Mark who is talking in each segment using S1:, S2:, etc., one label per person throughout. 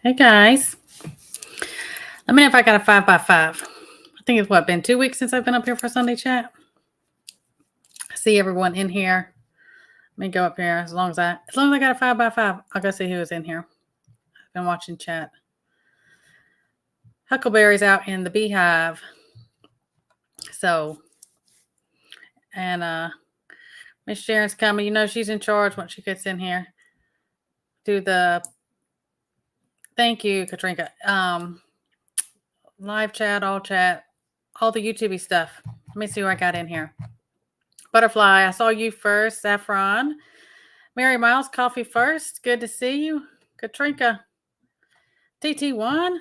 S1: Hey guys, let me know if I got a 5x5. I think it's been 2 weeks since I've been up here for Sunday chat. I see everyone in here. Let me go up here as long as I got a 5x5. I'll go see who is in here. I've been watching chat. Huckleberry's out in the beehive. So, and Miss Sharon's coming. You know she's in charge once she gets in here. Do the thank you, Katrinka. Live chat, all the YouTube stuff. Let me see who I got in here. Butterfly, I saw you first. Saffron. Mary Miles, coffee first. Good to see you. Katrinka. TT1.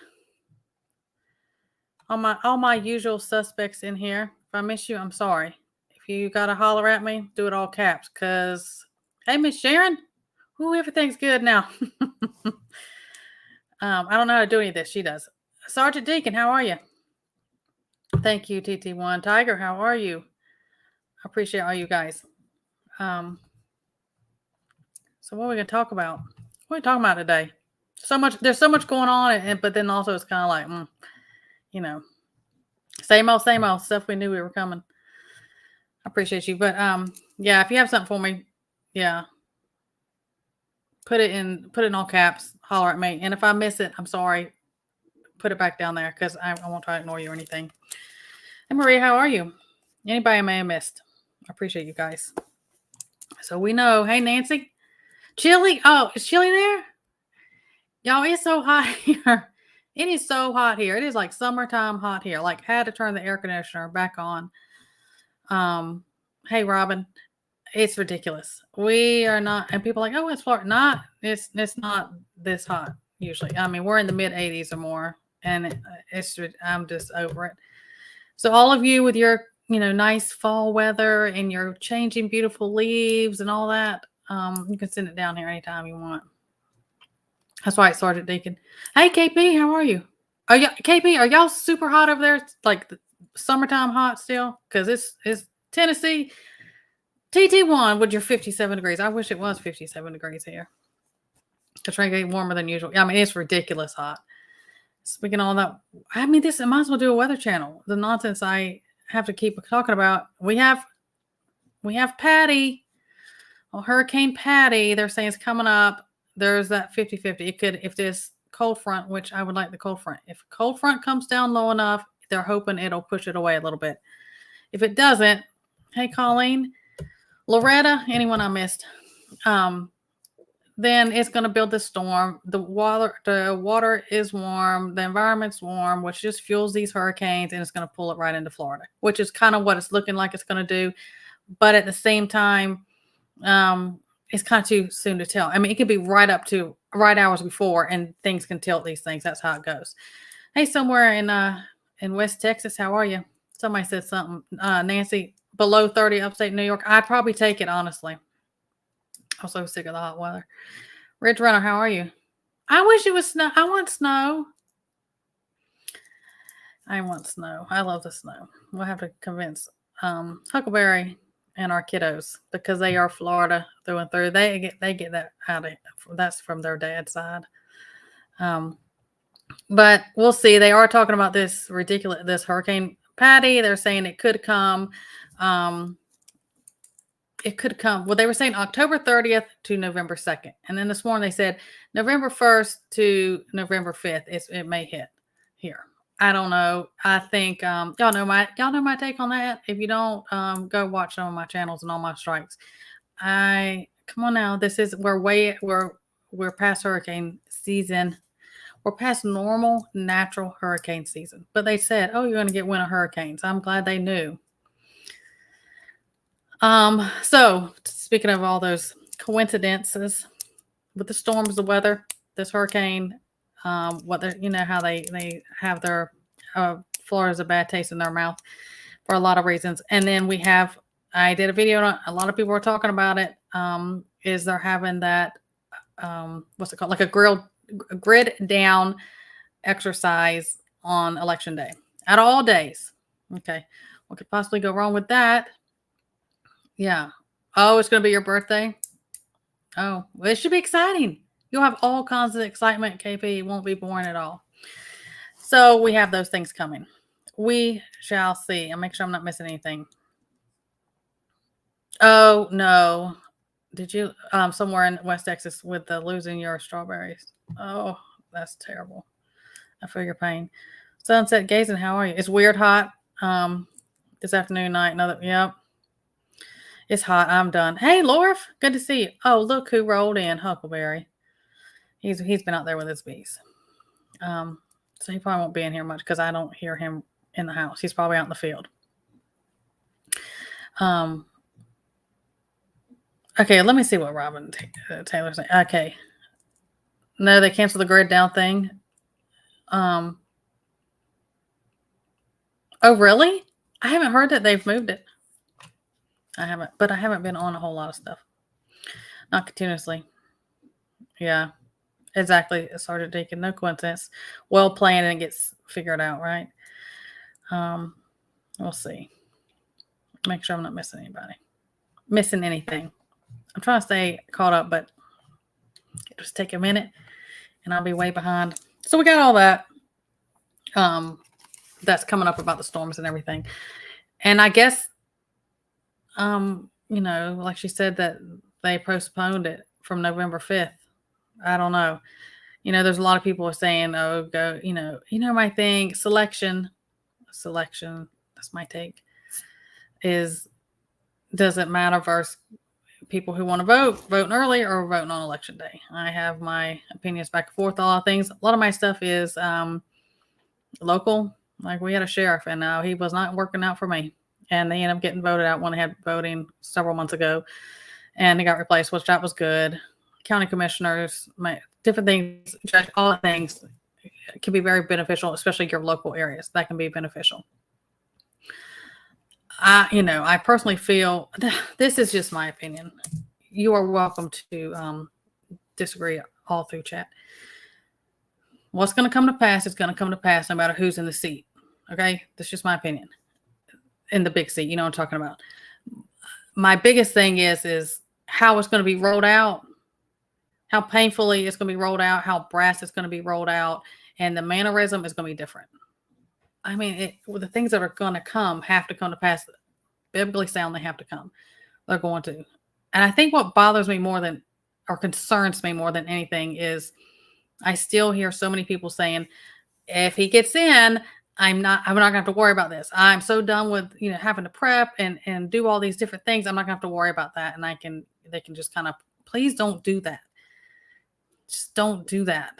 S1: All my usual suspects in here. If I miss you, I'm sorry. If you gotta holler at me, do it all caps. Cause hey, Miss Sharon. Ooh, everything's good now. I don't know how to do any of this. She does. Sergeant Deacon, how are you? Thank you, TT1. Tiger, how are you? I appreciate all you guys. So what are we gonna talk about? What are we talking about today? There's so much going on, but then also it's kind of like, same old stuff we knew we were coming. I appreciate you, but yeah, if you have something for me, yeah, put it in all caps. Holler at me, and if I miss it, I'm sorry. Put it back down there because I won't try to ignore you or anything. Hey Maria, how are you? Anybody I may have missed? I appreciate you guys. So we know. Hey Nancy, Chili. Oh, is Chili there? Y'all, it's so hot here. It is so hot here. It is like summertime hot here. Like had to turn the air conditioner back on. Hey Robin, it's ridiculous. We are not, and people are like, oh, it's Florida. It's not this hot usually. I mean, we're in the mid 80s or more, and I'm just over it. So all of you with your, nice fall weather and your changing beautiful leaves and all that, you can send it down here anytime you want. That's right, Sergeant Deacon. Hey, KP, how are you? KP, are y'all super hot over there? Like the summertime hot still? Because it's Tennessee. TT1 with your 57 degrees. I wish it was 57 degrees here. It's really warmer than usual. I mean, it's ridiculous hot. Speaking of all that, I might as well do a weather channel. The nonsense I have to keep talking about. We have Patty. Well, Hurricane Patty, they're saying it's coming up. There's that 50-50. It could, if this cold front, which I would like the cold front. If cold front comes down low enough, they're hoping it'll push it away a little bit. If it doesn't, hey, Colleen, Loretta, anyone I missed, then it's going to build the storm. The water is warm. The environment's warm, which just fuels these hurricanes, and it's going to pull it right into Florida, which is kind of what it's looking like it's going to do. But at the same time, it's kind of too soon to tell. I mean, it could be right hours before, and things can tilt these things. That's how it goes. Hey, somewhere in West Texas, how are you? Somebody said something. Nancy, below 30 upstate New York. I'd probably take it, honestly. I'm so sick of the hot weather. Ridge Runner, how are you? I wish it was snow. I want snow. I want snow. I love the snow. We'll have to convince Huckleberry and our kiddos, because they are Florida through and through. They get that out of, that's from their dad's side. But we'll see. They are talking about this Hurricane Patty. They're saying it could come. Well, they were saying October 30th to November 2nd. And then this morning they said November 1st to November 5th. It may hit here. I don't know. I think y'all know my take on that. If you don't, go watch some of my channels and all my strikes. Come on now. We're past hurricane season. We're past normal natural hurricane season. But they said, oh, you're going to get winter hurricanes. I'm glad they knew. So speaking of all those coincidences with the storms, the weather, this hurricane, how they have their Florida's a bad taste in their mouth for a lot of reasons. And then I did a video on, a lot of people were talking about it. Is they're having that, what's it called? Like a grid down exercise on election day at all days. Okay. What could possibly go wrong with that? Yeah. Oh, it's going to be your birthday. Oh, well, it should be exciting. You'll have all kinds of excitement. KP won't be boring at all. So we have those things coming. We shall see. I'll make sure I'm not missing anything. Oh no. Did you somewhere in West Texas with the losing your strawberries? Oh, that's terrible. I feel your pain. Sunset gazing, how are you? It's weird hot. This afternoon, night, another yep. It's hot. I'm done. Hey, Lorf, good to see you. Oh, look who rolled in, Huckleberry. He's been out there with his bees. So he probably won't be in here much because I don't hear him in the house. He's probably out in the field. Okay, let me see what Robin Taylor's saying. Okay. No, they canceled the grid down thing. Oh, really? I haven't heard that they've moved it. I haven't, but I haven't been on a whole lot of stuff. Not continuously. Yeah, exactly. It started taking no coincidence. Well planned and it gets figured out, right? We'll see. Make sure I'm not missing anybody. Missing anything. I'm trying to stay caught up, but it'll just take a minute and I'll be way behind. So we got all that. That's coming up about the storms and everything. And I guess, like she said that they postponed it from November 5th. I don't know. There's a lot of people saying, oh, go, my thing, selection, that's my take, doesn't matter versus people who want to voting early or voting on election day. I have my opinions back and forth, a lot of things. A lot of my stuff is local. Like we had a sheriff and he was not working out for me. And they ended up getting voted out when they had voting several months ago. And he got replaced, which that was good. County commissioners, different things, judge, all the things can be very beneficial, especially your local areas. That can be beneficial. I personally feel this is just my opinion. You are welcome to disagree all through chat. What's going to come to pass is going to come to pass no matter who's in the seat. Okay? That's just my opinion. In the big seat, you know what I'm talking about. My biggest thing is how it's going to be rolled out, how painfully it's going to be rolled out, how brass it's going to be rolled out, and the mannerism is going to be different. I mean, the things that are going to come have to come to pass. Biblically sound, they have to come. They're going to. And I think what bothers me more than, or concerns me more than anything is I still hear so many people saying, if he gets in, I'm not going to have to worry about this. I'm so done with, having to prep and do all these different things. I'm not gonna have to worry about that. And they can just kind of, please don't do that. Just don't do that.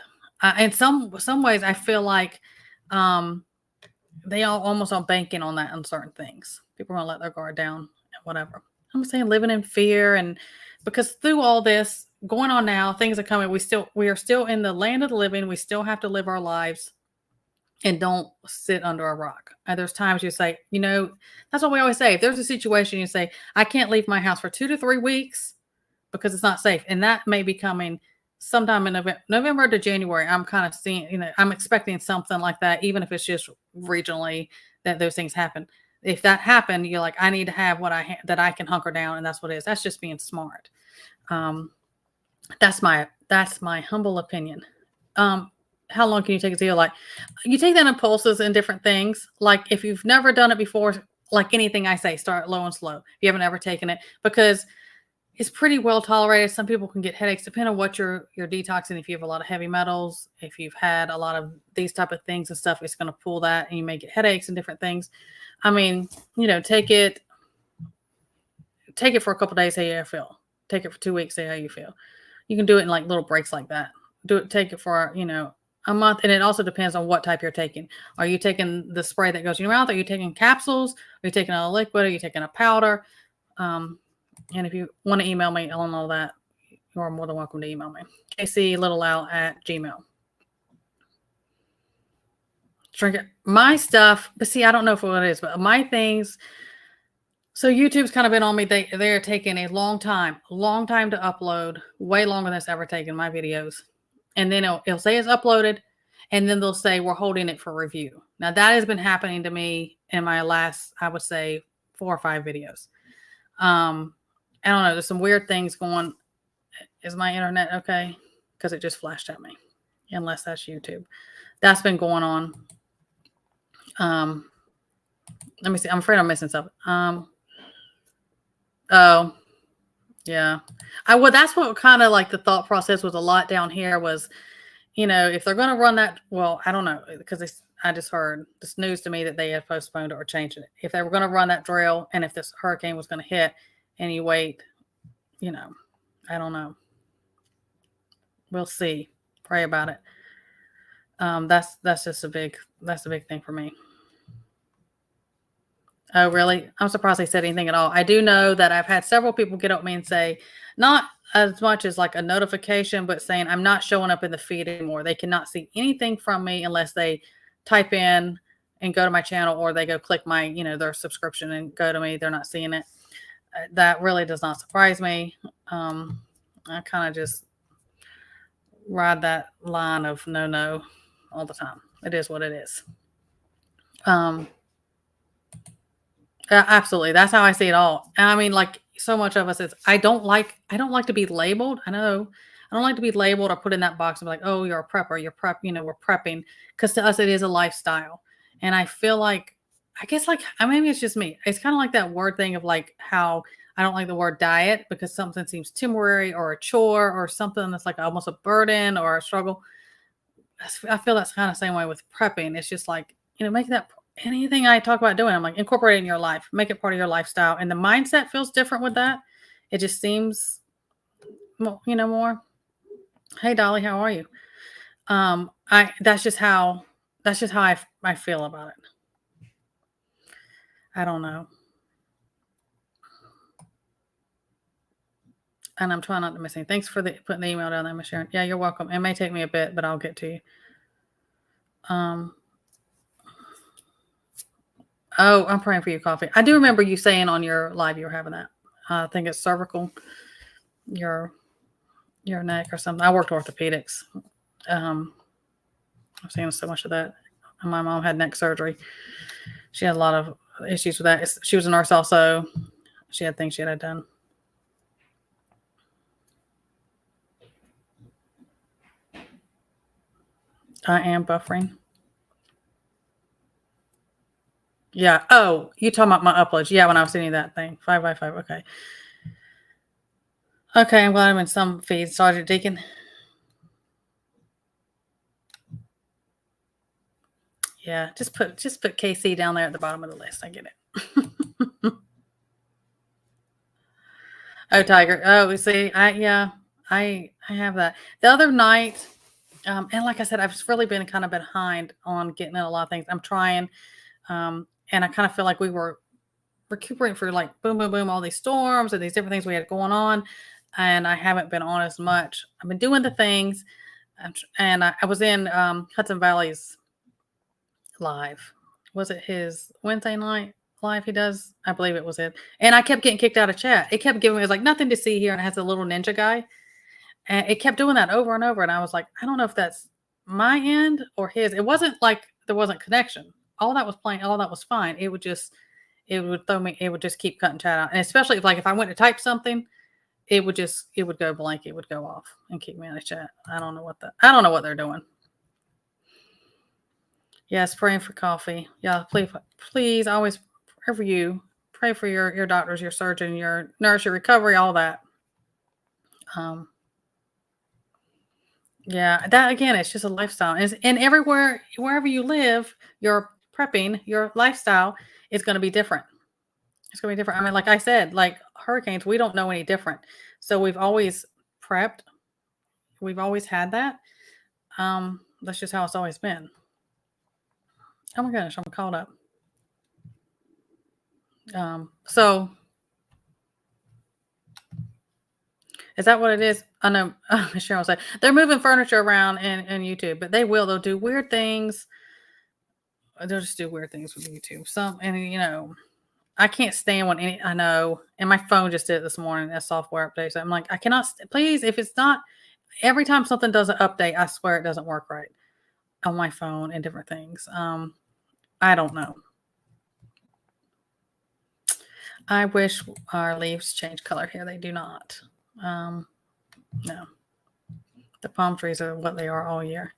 S1: In some ways I feel like, they all almost are banking on that on certain things. People are gonna let their guard down and whatever. I'm saying living in fear, and because through all this going on now, things are coming. We are still in the land of the living. We still have to live our lives and don't sit under a rock. And there's times you say, that's what we always say. If there's a situation you say, I can't leave my house for 2 to 3 weeks because it's not safe. And that may be coming sometime in November to January. I'm kind of seeing, I'm expecting something like that, even if it's just regionally that those things happen. If that happened, you're like, I need to have that I can hunker down. And that's what it is. That's just being smart. That's my humble opinion. How long can you take a deal? Like you take that in pulses and different things. Like if you've never done it before, like anything I say, start low and slow. If you haven't ever taken it, because it's pretty well tolerated. Some people can get headaches depending on what you're detoxing. If you have a lot of heavy metals, if you've had a lot of these type of things and stuff, it's going to pull that and you may get headaches and different things. I mean, take it for a couple of days, see how you feel. Take it for 2 weeks, see how you feel. You can do it in like little breaks like that. Take it for, a month. And it also depends on what type you're taking. Are you taking the spray that goes in your mouth? Are you taking capsules? Are you taking a liquid? Are you taking a powder? And if you want to email me on all that, you are more than welcome to email me. kclittleowl@gmail. Drink it. My stuff, but see, I don't know what it is, but my things. So YouTube's kind of been on me. They're taking a long time to upload, way longer than it's ever taken my videos. And then it'll say it's uploaded, and then they'll say we're holding it for review. Now that has been happening to me in my last, I would say, 4 or 5 videos. I don't know. There's some weird things going. Is my internet okay? because it just flashed at me. Unless that's YouTube. That's been going on. Let me see. I'm afraid I'm missing something. Oh, yeah. Well, that's what kind of like the thought process was a lot down here was, if they're going to run that, well, I don't know, because I just heard this news to me that they had postponed it or changed it. If they were going to run that drill and if this hurricane was going to hit and you wait, I don't know. We'll see. Pray about it. That's just a big thing for me. Oh, really? I'm surprised they said anything at all. I do know that I've had several people get up to me and say, not as much as like a notification, but saying I'm not showing up in the feed anymore. They cannot see anything from me unless they type in and go to my channel, or they go click my, their subscription and go to me. They're not seeing it. That really does not surprise me. I kind of just ride that line of no all the time. It is what it is. Absolutely. That's how I see it all. And I mean, like so much of us is I don't like to be labeled. I know I don't like to be labeled or put in that box and be like, oh, you're a prepper, you're prep, we're prepping. Because to us it is a lifestyle. And I feel like, I guess like maybe it's just me. It's kind of like that word thing of like how I don't like the word diet because something seems temporary or a chore or something that's like almost a burden or a struggle. I feel that's kind of the same way with prepping. It's just like, make that anything I talk about doing, I'm like, incorporate it in your life, make it part of your lifestyle. And the mindset feels different with that. It just seems, more. Hey, Dolly, how are you? That's just how I feel about it. I don't know. And I'm trying not to miss anything. Thanks for putting the email down there, Miss Sharon. Yeah, you're welcome. It may take me a bit, but I'll get to you. Oh, I'm praying for your coffee. I do remember you saying on your live you were having that. I think it's cervical, your neck or something. I worked orthopedics. I've seen so much of that. My mom had neck surgery. She had a lot of issues with that. She was a nurse also. She had things she had done. I am buffering. Yeah. Oh, you talking about my uploads? Yeah, when I was sending that thing, 5x5. Okay. Okay, I'm glad I'm in some feeds. Sergeant Deacon. Yeah, just put KC down there at the bottom of the list. I get it. Oh, Tiger. Oh, we see. I have that. The other night, and like I said, I've just really been kind of behind on getting in a lot of things. I'm trying, and I kind of feel like we were recuperating for like boom, boom, boom, all these storms and these different things we had going on, and I haven't been on as much. I've been doing the things, and I was in Hudson Valley's live. Was it his Wednesday night live he does? I believe it was it. And I kept getting kicked out of chat. It kept giving me, it was like nothing to see here, and it has a little ninja guy. And it kept doing that over and over. And I was like, I don't know if that's my end or his. It wasn't like there wasn't connection. All that was playing, all that was fine. It would just keep cutting chat out. And especially if I went to type something, it would go blank. It would go off and kick me out of chat. I don't know what they're doing. Yes, praying for coffee. Yeah, please always pray for you. Pray for your doctors, your surgeon, your nurse, your recovery, all that. Yeah, that again, it's just a lifestyle. And wherever you live, your prepping, your lifestyle is going to be different. It's going to be different. I mean, like I said, like hurricanes, we don't know any different. So we've always prepped. We've always had that. That's just how it's always been. Oh my gosh, I'm caught up. So is that what it is? I know Cheryl said they're moving furniture around in YouTube, but they'll do weird things. They'll just do weird things with YouTube. I can't stand I know, and my phone just did it this morning, a software update. So I'm like, I cannot, please, if it's not, every time something does an update, I swear it doesn't work right on my phone and different things. I don't know. I wish our leaves change color here. They do not. No. The palm trees are what they are all year.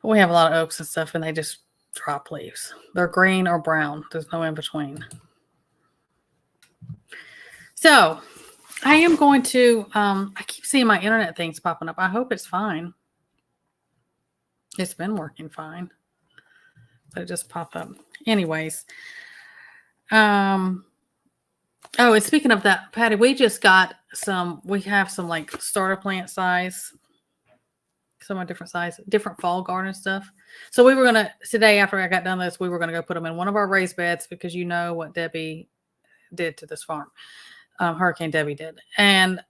S1: We have a lot of oaks and stuff, and they just drop leaves. They're green or brown. There's no in between. So I am going to, I keep seeing my internet things popping up. I hope it's fine. It's been working fine, but it just popped up. Anyways, oh, and speaking of that, Patty, we just got we have some like starter plant size, some of different size, different fall garden stuff. So we were going to, today after I got done this, we were going to go put them in one of our raised beds because you know what Debbie did to this farm. Hurricane Debbie did. And,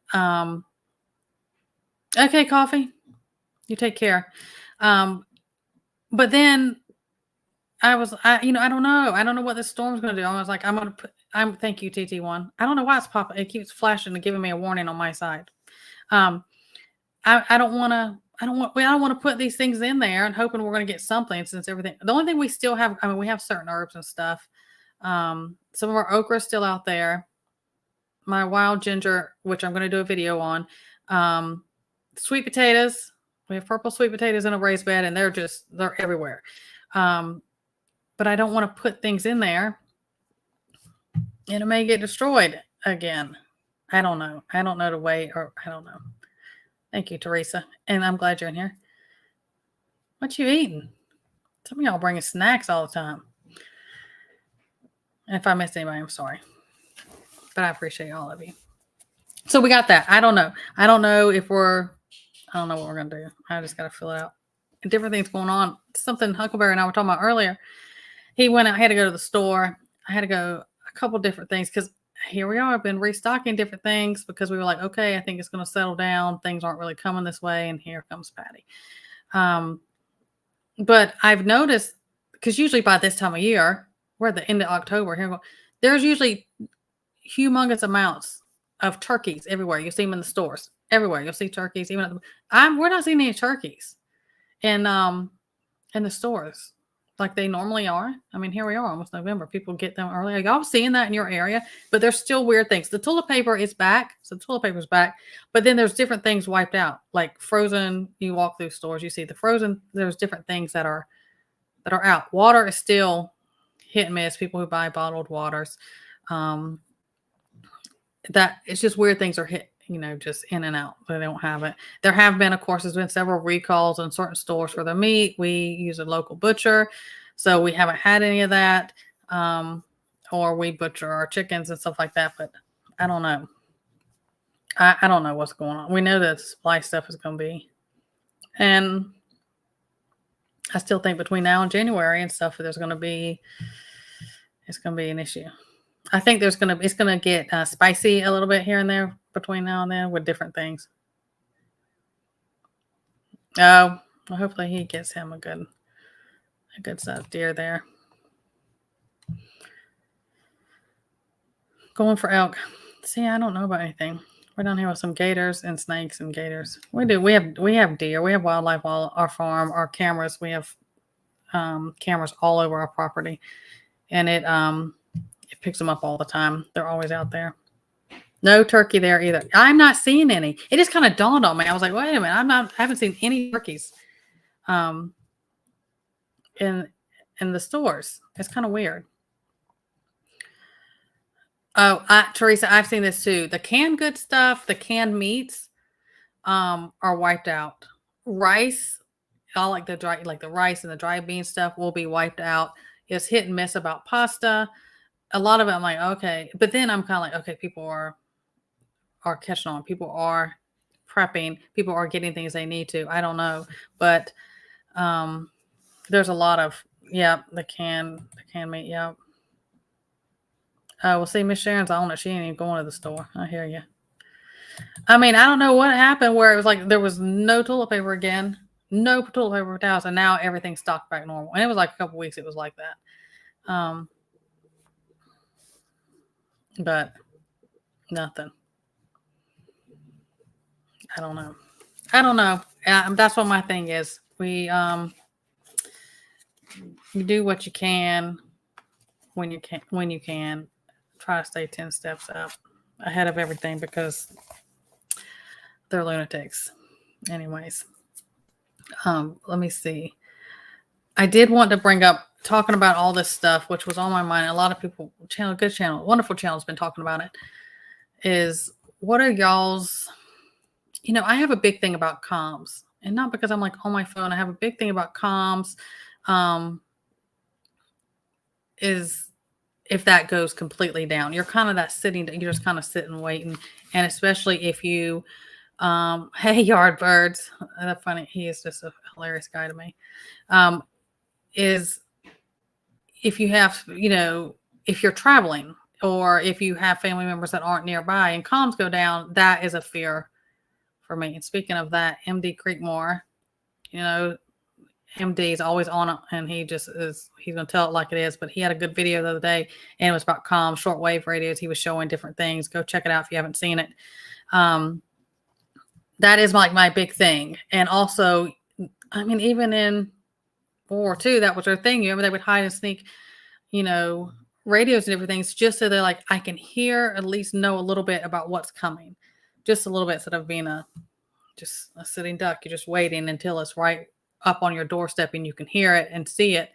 S1: okay, coffee, you take care. But then I don't know. I don't know what this storm's going to do. I was like, thank you, TT1. I don't know why it's popping. It keeps flashing and giving me a warning on my side. I don't want to put these things in there and hoping we're going to get something since everything. The only thing we still have, we have certain herbs and stuff. Some of our okra is still out there. My wild ginger, which I'm going to do a video on. Sweet potatoes. We have purple sweet potatoes in a raised bed, and they're everywhere. But I don't want to put things in there, and it may get destroyed again. I don't know. I don't know the way, or I don't know. Thank you, Teresa. And I'm glad you're in here. What you eating? Some of y'all bringing snacks all the time. And if I missed anybody, I'm sorry. But I appreciate all of you. So we got that. I don't know. I don't know what we're going to do. I just got to fill it out. And different things going on. Something Huckleberry and I were talking about earlier. He went out, I had to go to the store. I had to go a couple different things because here we are. I've been restocking different things because we were like, okay, I think it's going to settle down. Things aren't really coming this way. And here comes Patty. But I've noticed, because usually by this time of year, we're at the end of October, there's usually humongous amounts of turkeys everywhere. You see them in the stores. Everywhere. You'll see turkeys. We're not seeing any turkeys in the stores like they normally are. I mean, here we are, almost November. People get them early. Are y'all seeing that in your area? But there's still weird things. The toilet paper is back. So the toilet paper is back. But then there's different things wiped out, like frozen. You walk through stores, you see the frozen. There's different things that are out. Water is still hit and miss. People who buy bottled waters. That it's just weird things are hit, just in and out. They don't have it. There have been, of course, there's been several recalls in certain stores for the meat. We use a local butcher, so we haven't had any of that. Or we butcher our chickens and stuff like that, but I don't know. I don't know what's going on. We know that supply stuff is going to be, and I still think between now and January and stuff, it's going to be an issue. I think it's going to get spicy a little bit here and there between now and then with different things. Oh, well, hopefully he gets him a good sized deer there. Going for elk. See, I don't know about anything. We're down here with some gators and snakes and gators. We do. We have deer. We have wildlife all our farm. Our cameras. We have cameras all over our property, and it picks them up all the time. They're always out there. No turkey there either. I'm not seeing any. It just kind of dawned on me. I was like, wait a minute. I haven't seen any turkeys in the stores. It's kind of weird. Oh, Teresa, I've seen this too. The canned good stuff, the canned meats are wiped out. Rice, all like the rice and the dry bean stuff will be wiped out. It's hit and miss about pasta. A lot of it, I'm like, okay. But then I'm kind of like, okay, people are catching on. People are prepping. People are getting things they need to. I don't know. But there's a lot of, the canned meat, well, see, Miss Sharon's on it. She ain't even going to the store. I hear you. I mean, I don't know what happened where it was like there was no toilet paper again. No toilet paper towels. And now everything's stocked back normal. And it was like a couple weeks it was like that. But nothing. I don't know. That's what my thing is. We you do what you can when you can. Try to stay 10 steps up ahead of everything because they're lunatics. Anyways, let me see. I did want to bring up talking about all this stuff, which was on my mind. A lot of people, good channel, wonderful channel has been talking about it. Is what are y'all's? I have a big thing about comms, and not because I'm like on my phone. I have a big thing about comms. Is if that goes completely down, you're kind of that sitting. You're just kind of sitting waiting, and especially if you, hey, Yardbirds, that's funny. He is just a hilarious guy to me. Is if you have, if you're traveling or if you have family members that aren't nearby and comms go down, that is a fear for me. And speaking of that, MD Creekmore, MD is always on it, and he's going to tell it like it is. But he had a good video the other day, and it was about comms, shortwave radios. He was showing different things. Go check it out if you haven't seen it. That is like my big thing. And also, I mean, even in World War II, that was their thing. You remember they would hide and sneak, radios and everything. It's just so they're like, I can hear, at least know a little bit about what's coming. Just a little bit, instead of being just a sitting duck. You're just waiting until it's right up on your doorstep and you can hear it and see it.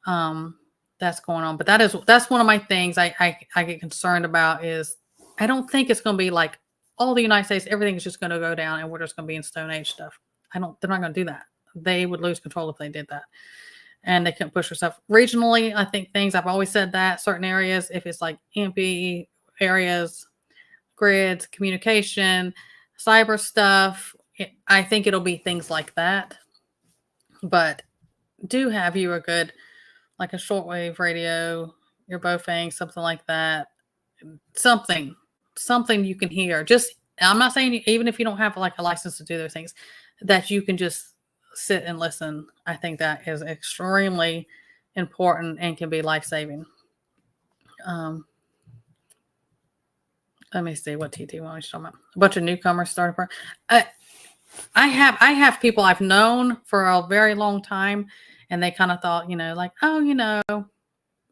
S1: That's going on. But that's one of my things I get concerned about. Is I don't think it's going to be like all the United States, everything is just going to go down and we're just going to be in Stone Age stuff. They're not going to do that. They would lose control if they did that. And they couldn't push herself regionally. I think I've always said that certain areas, if it's like MP areas, grids, communication, cyber stuff, I think it'll be things like that. But do have you a good, like a shortwave radio, your Bofang, something like that. Something you can hear. Just, I'm not saying even if you don't have like a license to do those things, that you can just sit and listen. I think that is extremely important and can be life-saving. Let me see what TT was talking about. A bunch of newcomers started. I have people I've known for a very long time, and they kind of thought, like, oh,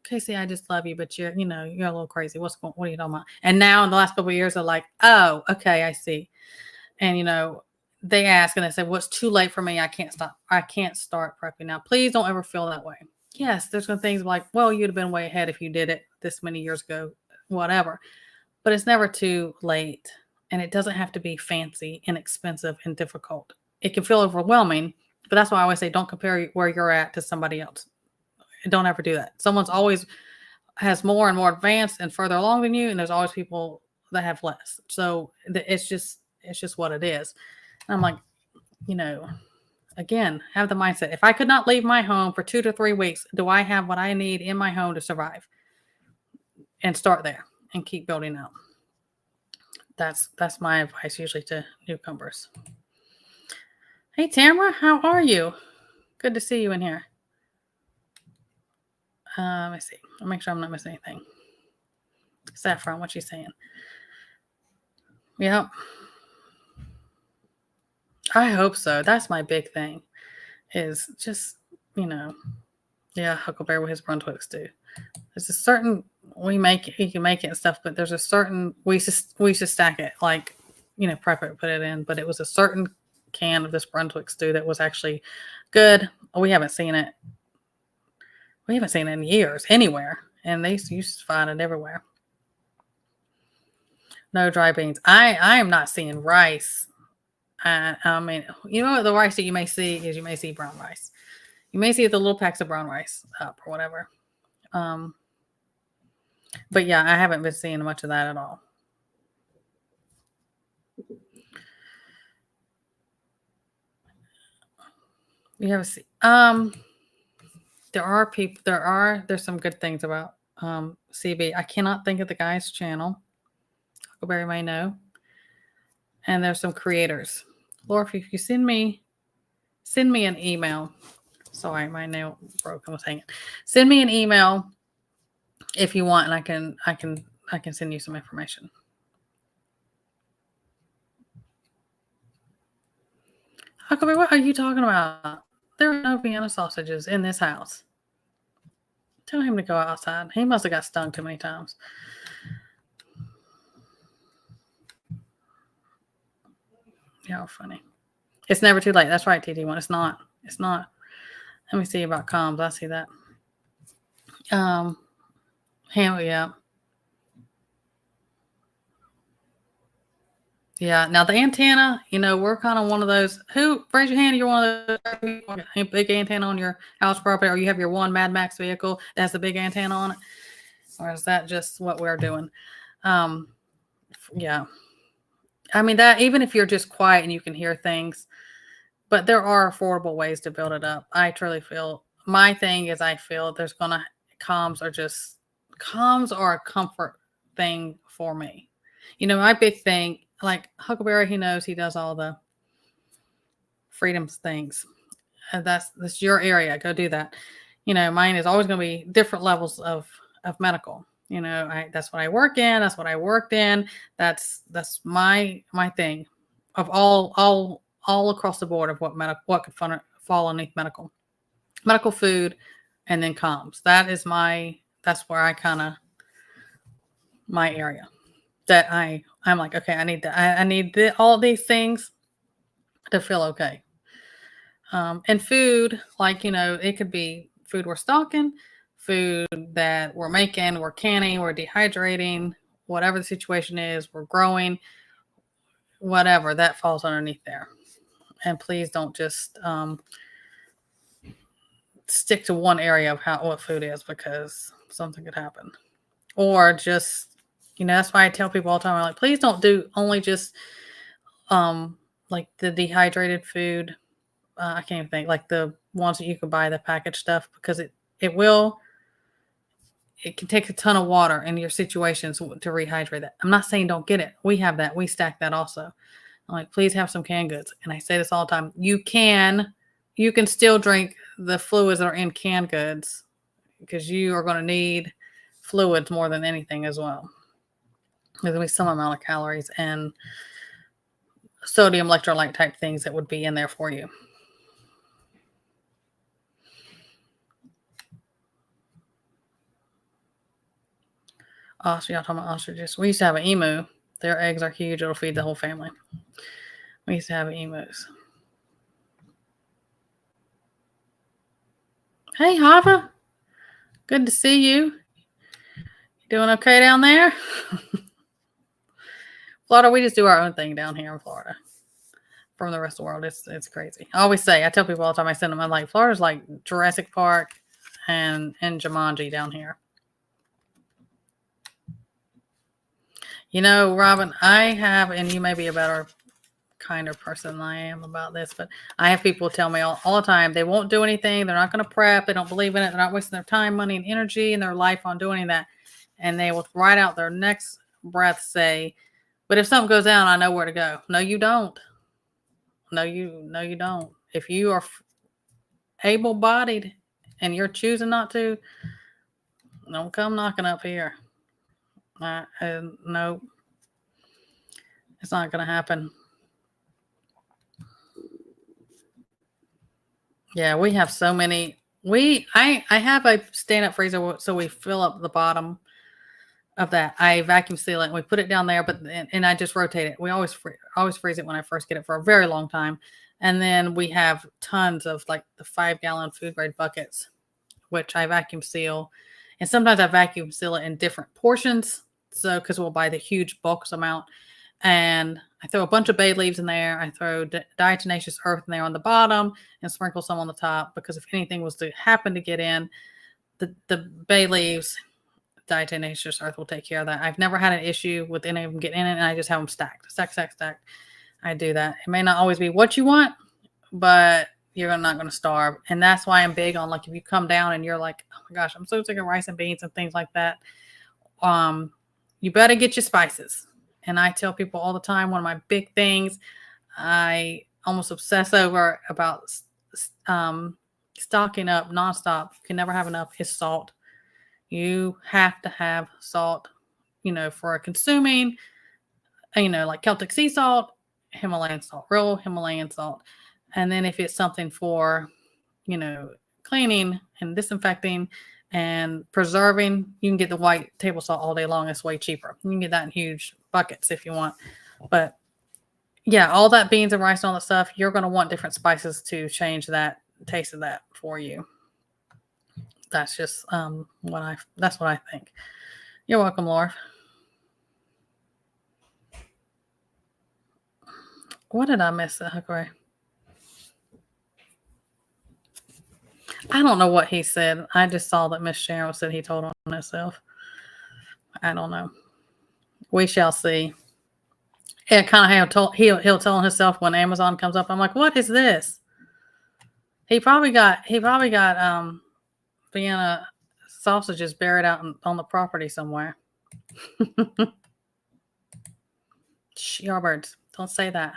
S1: Casey, I just love you, but you're a little crazy. What are you talking about? And now in the last couple of years, they're like, oh, okay, I see. And they ask and they say, well, it's too late for me. I can't start prepping now. Please don't ever feel that way. Yes, there's some things like, well, you'd have been way ahead if you did it this many years ago, whatever. But it's never too late. And it doesn't have to be fancy and expensive and difficult. It can feel overwhelming, but that's why I always say, don't compare where you're at to somebody else. Don't ever do that. Someone's always has more and more advanced and further along than you, and there's always people that have less. So it's just what it is. And I'm like, again, have the mindset. If I could not leave my home for 2 to 3 weeks, do I have what I need in my home to survive? And start there and keep building out. That's my advice usually to newcomers. Hey, Tamara, how are you? Good to see you in here. Let me see. I'll make sure I'm not missing anything. Saffron, what you saying? Yep. I hope so. That's my big thing. Is just, Huckleberry with his Brunswicks too. There's a certain he can make it and stuff, but there's a certain we used to stack it, like, prep it, put it in. But it was a certain can of this Brunswick stew that was actually good. We haven't seen it. We haven't seen it in years anywhere, and they used to find it everywhere. No dry beans. I am not seeing rice. I mean, the rice that you may see is brown rice. You may see the little packs of brown rice up or whatever. But yeah, I haven't been seeing much of that at all. You have a see. There's some good things about CB. I cannot think of the guy's channel. Huckleberry may know. And there's some creators. Laura, if you send me an email. Sorry, my nail broke and was hanging. Send me an email if you want, and I can send you some information. Huckleberry, what are you talking about? There are no Vienna sausages in this house. Tell him to go outside. He must have got stung too many times. Y'all funny. It's never too late. That's right, TT1. It's not. It's not. Let me see about comms. I see that. Yeah. Yeah. Now the antenna, we're kind of one of those. Who raise your hand? You're one of those big antenna on your house property, or you have your one Mad Max vehicle that has a big antenna on it, or is that just what we're doing? Yeah. I mean that even if you're just quiet and you can hear things, but there are affordable ways to build it up. I truly feel my thing is I feel there's gonna comms are a comfort thing for me. My big thing, like Huckleberry, he knows he does all the freedoms things. And that's your area. Go do that. Mine is always gonna be different levels of medical. That's what I work in, that's what I worked in. That's my thing of all across the board of what could fall underneath medical food, and then comms. That's where I kind of my area that I'm like, okay, I need that. I need all these things to feel okay. And food, like, it could be food we're stocking, food that we're making, we're canning, we're dehydrating, whatever the situation is, we're growing, whatever that falls underneath there. And please don't just stick to one area of what food is, because something could happen. Or just, that's why I tell people all the time, I'm like, please don't do only just like the dehydrated food. I can't even think, like the ones that you can buy, the packaged stuff, because it can take a ton of water in your situations to rehydrate that. I'm not saying don't get it. We have that. We stack that also. I'm like, please have some canned goods. And I say this all the time. You can still drink the fluids that are in canned goods, because you are going to need fluids more than anything as well. There's going to be some amount of calories and sodium electrolyte type things that would be in there for you. Y'all talking about ostriches. We used to have an emu. Their eggs are huge. It'll feed the whole family. We used to have emus. Hey, Hava. Good to see you. You doing okay down there? Florida, we just do our own thing down here in Florida. From the rest of the world, it's crazy. I tell people all the time, I send them, I'm like, Florida's like Jurassic Park and Jumanji down here. Robin, I have, and you may be a better, kinder person than I am about this, but I have people tell me all the time they won't do anything. They're not going to prep. They don't believe in it. They're not wasting their time, money, and energy and their life on doing that. And they will right out their next breath say, but if something goes down, I know where to go. No, you don't. No, you don't. If you are able-bodied and you're choosing not to, don't come knocking up here. No, it's not going to happen. Yeah, we have so many. I have a stand-up freezer, so we fill up the bottom of that. I vacuum seal it and we put it down there, and I just rotate it. We always freeze it when I first get it for a very long time. And then we have tons of like the 5-gallon food grade buckets, which I vacuum seal. And sometimes I vacuum seal it in different portions. So, because we'll buy the huge bulk amount. And I throw a bunch of bay leaves in there. I throw diatomaceous earth in there on the bottom and sprinkle some on the top, because if anything was to happen to get in, the bay leaves, diatomaceous earth will take care of that. I've never had an issue with any of them getting in it, and I just have them stacked. I do that. It may not always be what you want, but you're not going to starve. And that's why I'm big on, like, if you come down and you're like, oh my gosh, I'm so sick of rice and beans and things like that, you better get your spices. And I tell people all the time, one of my big things I almost obsess over about stocking up nonstop, you can never have enough, is salt. You have to have salt, for consuming, like Celtic sea salt, Himalayan salt, real Himalayan salt. And then if it's something for, cleaning and disinfecting and preserving, you can get the white table salt all day long. It's way cheaper. You can get that in huge buckets if you want. But Yeah, all that beans and rice and all that stuff, you're gonna want different spices to change that taste of that for you. That's just that's what I think. You're welcome, Laura. What did I miss that Hookeray? I don't know what he said. I just saw that Miss Sharon said he told on himself. I don't know. We shall see. Yeah, kind of how he'll tell on himself when Amazon comes up. I'm like, what is this? He probably got Vienna sausages buried out on the property somewhere. Shh, Yardbirds, don't say that.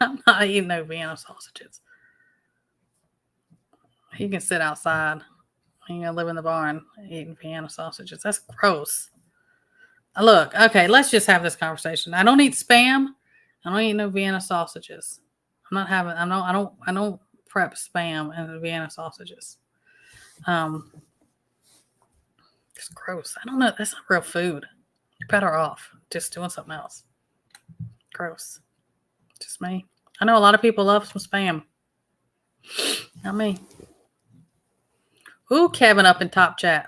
S1: I'm not eating no Vienna sausages. You can sit outside. You can live in the barn eating Vienna sausages. That's gross. Look, okay, let's just have this conversation. I don't eat Spam. I don't eat no Vienna sausages. I'm not having. I don't prep Spam and Vienna sausages. It's gross. I don't know. That's not real food. You're better off just doing something else. Gross. Just me. I know a lot of people love some Spam. Not me. Ooh, Kevin up in top chat.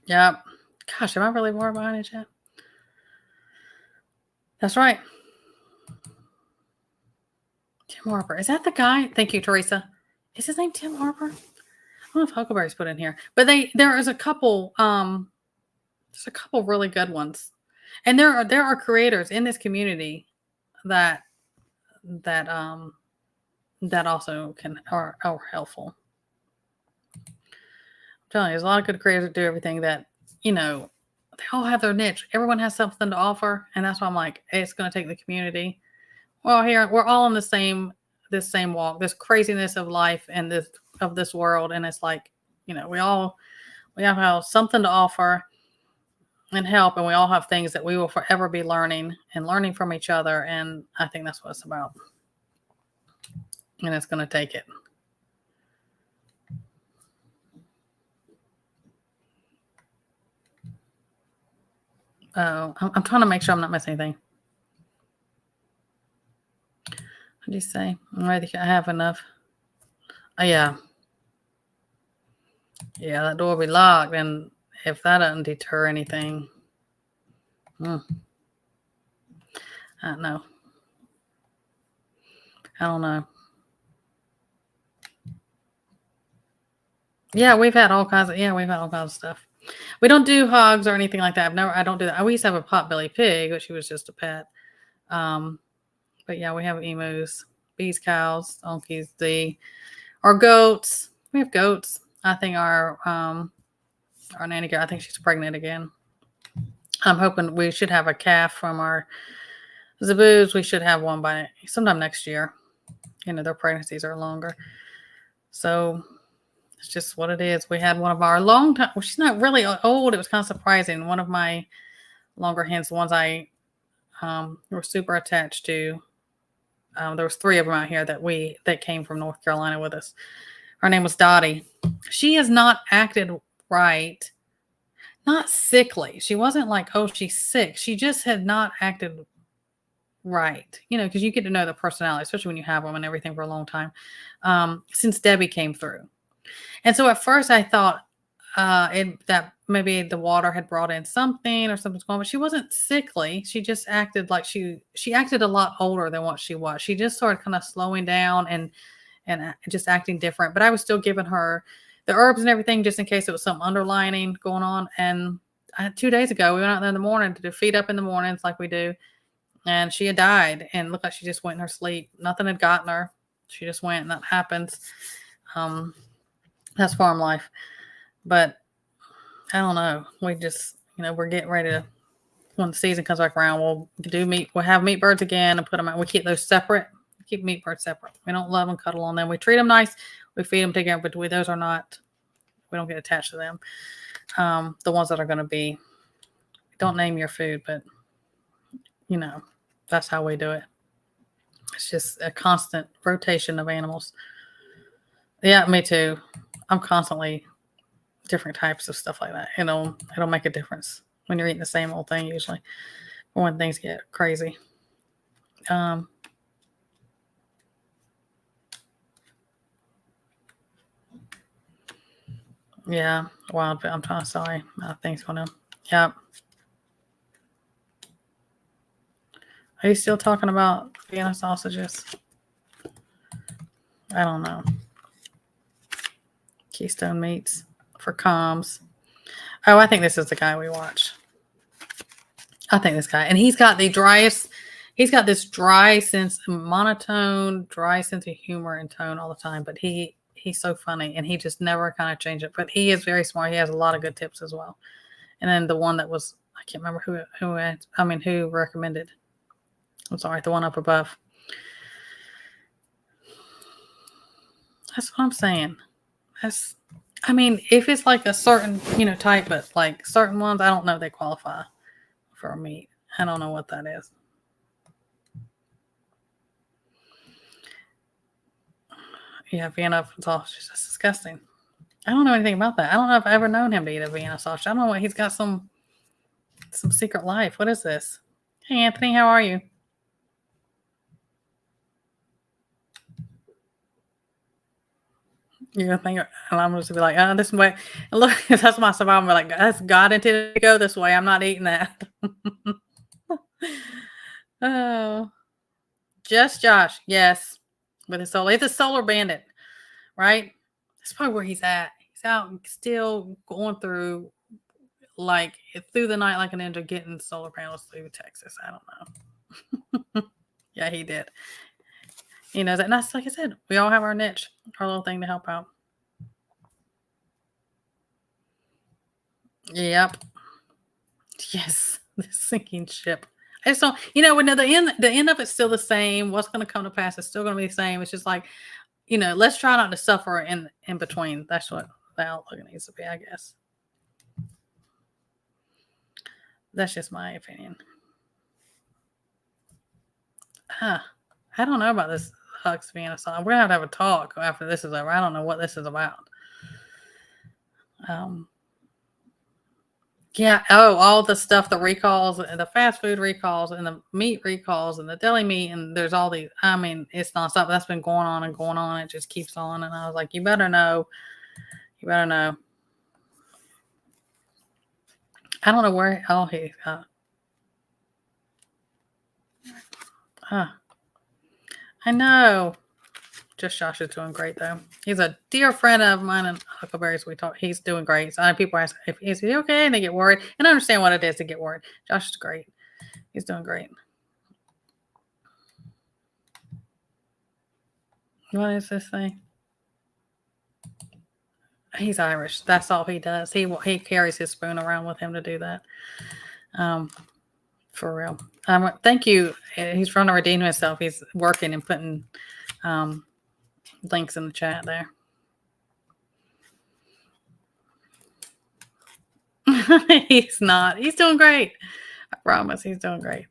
S1: Yep. Gosh, am I really more behind in chat? That's right. Tim Harper. Is that the guy? Thank you, Teresa. Is his name Tim Harper? I don't know if Huckleberry's put in here. But there is a couple, there's a couple really good ones. And there are creators in this community that also are helpful. I'm telling you, there's a lot of good creators that do everything that, they all have their niche. Everyone has something to offer. And that's why I'm like, it's going to take the community. Well, here we're all in this same walk, this craziness of life and this world. And it's like, we all have something to offer and help. And we all have things that we will forever be learning from each other. And I think that's what it's about. And it's going to take it. Oh, I'm trying to make sure I'm not missing anything. What did you say? I have enough. Oh, yeah. Yeah, that door will be locked. And if that doesn't deter anything, I don't know. I don't know. Yeah, we've had all kinds of stuff. We don't do hogs or anything like that. I don't do that. We used to have a potbelly pig, but she was just a pet. But yeah, we have emus, bees, cows, donkeys, our goats. We have goats. I think our nanny girl, I think she's pregnant again. I'm hoping we should have a calf from our zaboos. We should have one by sometime next year. Their pregnancies are longer. So it's just what it is. We had one of our long time. Well, she's not really old. It was kind of surprising. One of my longer hens, the ones I were super attached to. There was 3 of them out here that came from North Carolina with us. Her name was Dottie. She has not acted right. Not sickly. She wasn't like, oh, she's sick. She just had not acted right. Because you get to know the personality, especially when you have them and everything for a long time. Since Debbie came through. And so at first I thought that maybe the water had brought in something or something's going on, but she wasn't sickly. She just acted like she acted a lot older than what she was. She just started kind of slowing down and just acting different. But I was still giving her the herbs and everything just in case it was something underlining going on. And 2 days ago, we went out there in the morning to do feed up in the mornings like we do. And she had died and looked like she just went in her sleep. Nothing had gotten her. She just went, and that happens. That's farm life. But I don't know. We just, we're getting ready to, when the season comes back around, we'll do meat. We'll have meat birds again and put them out. We keep those separate. We keep meat birds separate. We don't love them, cuddle on them. We treat them nice. We feed them together, but those are not, we don't get attached to them. The ones that are going to be, don't name your food, but that's how we do it. It's just a constant rotation of animals. Yeah, me too. I'm constantly different types of stuff like that. It'll make a difference when you're eating the same old thing usually, or when things get crazy. Yeah, wild. I'm sorry. Things going on. Yep. Are you still talking about Vienna sausages? I don't know. Keystone Meats for comms. Oh, I think this is the guy we watch. I think this guy, and he's got the driest. He's got this dry sense, monotone, dry sense of humor and tone all the time. But he's so funny, and he just never kind of change it. But he is very smart. He has a lot of good tips as well. And then the one that was, I can't remember who recommended. I'm sorry, the one up above. That's what I'm saying. If it's like a certain, type, but like certain ones, I don't know if they qualify for meat. I don't know what that is. Yeah, Vienna sausage. That's disgusting. I don't know anything about that. I don't know if I've ever known him to eat a Vienna sausage. I don't know what he's got some secret life. What is this? Hey, Anthony, how are you? You're gonna think, and I'm just gonna be like, this way. And look, that's my survival. Like, that's God intended to go this way. I'm not eating that. Oh, just Josh, yes, with his solar. He's a solar bandit, right? That's probably where he's at. He's out still going through, like through the night like a ninja, getting solar panels through Texas. I don't know. Yeah, he did. He knows that. And that's like I said, we all have our niche, our little thing to help out. Yep. Yes, the sinking ship. I just don't, the end of it's still the same. What's going to come to pass is still going to be the same. It's just like, let's try not to suffer in between. That's what the outlook needs to be, I guess. That's just my opinion. I don't know about this Hux Vienna song. We're going to have a talk after this is over. I don't know what this is about. Yeah. Oh, all the stuff, the recalls, the fast food recalls, and the meat recalls, and the deli meat, and there's all these. It's nonstop. That's been going on and going on. It just keeps on. And I was like, you better know. You better know. I don't know where. Oh, he's got. I know. Just Josh is doing great though. He's a dear friend of mine and Huckleberries. We talk. He's doing great. So people ask if is he okay, and they get worried. And I understand what it is to get worried. Josh is great. He's doing great. What is this thing? He's Irish. That's all he does. He carries his spoon around with him to do that. For real. Thank you. He's trying to redeem himself. He's working and putting links in the chat there. He's not. He's doing great. I promise he's doing great.